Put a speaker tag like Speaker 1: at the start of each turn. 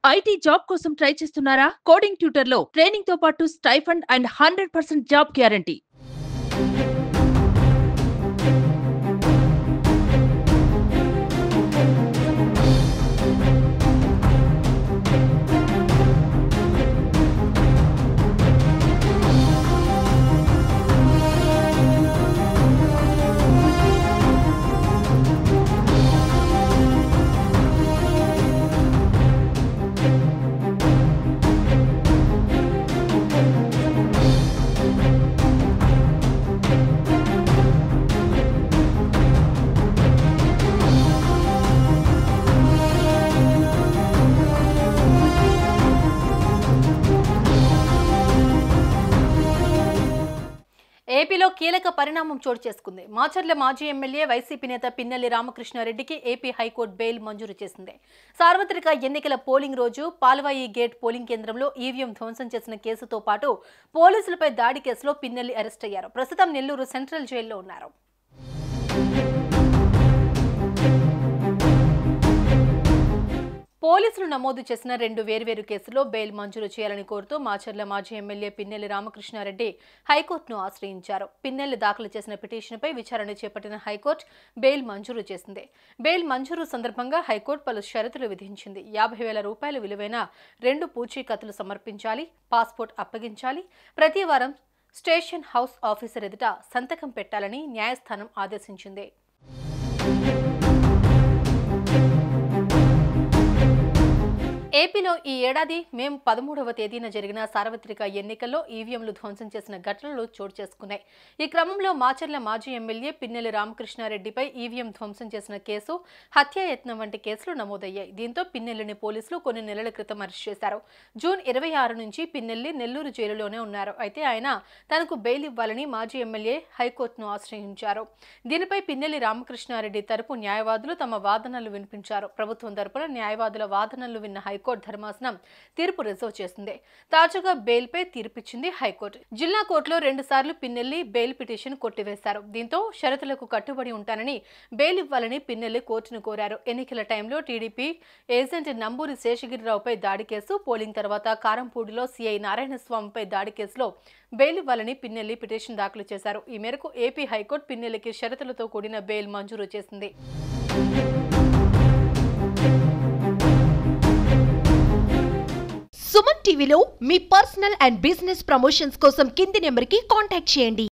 Speaker 1: IT job కోసం try చేస్తున్నారా? Coding ట్యూటర్లో training తో పాటు స్టైఫండ్ అండ్ 100% జాబ్ గ్యారంటీ.
Speaker 2: ఏపీలో కీలక పరిణామం చోటు చేసుకుంది. మాచర్ల మాజీ ఎమ్మెల్యే వైసీపీ నేత పిన్నెల్లి రామకృష్ణారెడ్డికి ఏపీ హైకోర్టు బెయిల్ మంజూరు చేసింది. సార్వత్రిక ఎన్నికల పోలింగ్ రోజు పాల్వాయి గేట్ పోలింగ్ కేంద్రంలో ఈవీఎం ధ్వంసం చేసిన కేసుతో పాటు పోలీసులపై దాడి కేసులో పిన్నెల్లి అరెస్ట్ అయ్యారు. ప్రస్తుతం నెల్లూరు సెంట్రల్ జైల్లో ఉన్నారు. పోలీసులు నమోదు చేసిన 2 వేర్వేరు కేసుల్లో బెయిల్ మంజూరు చేయాలని కోరుతూ మాచర్ల మాజీ ఎమ్మెల్యే పిన్నెల్లి రామకృష్ణారెడ్డి హైకోర్టును ఆశ్రయించారు. పిన్నెల్లి దాఖలు చేసిన పిటిషన్పై విచారణ చేపట్టిన హైకోర్టు బెయిల్ మంజూరు చేసింది. బెయిల్ మంజూరు సందర్భంగా హైకోర్టు పలు షరతులు విధించింది. 50,000 రూపాయల విలువైన 2 పూచీకత్తులు సమర్పించాలి, పాస్పోర్ట్ అప్పగించాలి, ప్రతి వారం స్టేషన్ హౌస్ ఆఫీసర్ ఎదుట సంతకం పెట్టాలని న్యాయస్థానం ఆదేశించింది. ఏపీలో ఈ ఏడాది మే 13వ తేదీన జరిగిన సార్వత్రిక ఎన్నికల్లో ఈవీఎంలు ధ్వంసం చేసిన ఘటనలు చోటు చేసుకున్నాయి. ఈ క్రమంలో మాచర్ల మాజీ ఎమ్మెల్యే పిన్నెల్లి రామకృష్ణారెడ్డిపై ఈవీఎం ధ్వంసం చేసిన కేసు, హత్యాయత్నం వంటి కేసులు నమోదయ్యాయి. దీంతో పిన్నెల్లిని పోలీసులు కొన్ని నెలల క్రితం అరెస్ట్ చేశారు. జూన్ 26 నుంచి పిన్నెల్లి నెల్లూరు జైలులోనే ఉన్నారు. అయితే ఆయన తనకు బెయిల్ ఇవ్వాలని మాజీ ఎమ్మెల్యే హైకోర్టును ఆశ్రయించారు. దీనిపై పిన్నెల్లి రామకృష్ణారెడ్డి తరపు న్యాయవాదులు తమ వాదనలు వినిపించారు. ప్రభుత్వం తరపున న్యాయవాదుల వాదనలు విన్న హైకోర్టు ధర్మాసనం తీర్పు రిజర్వ్ చేసింది. తాజాగా బెయిల్ పై తీర్పిచ్చింది హైకోర్టు. జిల్లా కోర్టులో 2 సార్లు పిన్నెల్లి బెయిల్ పిటిషన్ కొట్టివేశారు. దీంతో షరతులకు కట్టుబడి ఉంటానని బెయిల్ ఇవ్వాలని పిన్నెల్లి కోర్టును కోరారు. ఎన్నికల టైంలో టీడీపీ ఏజెంట్ నంబూరి శేషగిరిరావుపై దాడి కేసు, పోలింగ్ తర్వాత కారంపూడిలో సీఐ నారాయణస్వామిపై దాడి కేసులో బెయిల్ ఇవ్వాలని పిన్నెల్లి పిటిషన్ దాఖలు చేశారు. ఈ మేరకు ఏపీ హైకోర్టు పిన్నెల్లికి షరతులతో కూడిన బెయిల్ మంజూరు చేసింది.
Speaker 3: సుమన్ టీవీలో మీ పర్సనల్ అండ్ బిజినెస్ ప్రమోషన్స్ కోసం కింది నెంబర్కి కాంటాక్ట్ చేయండి.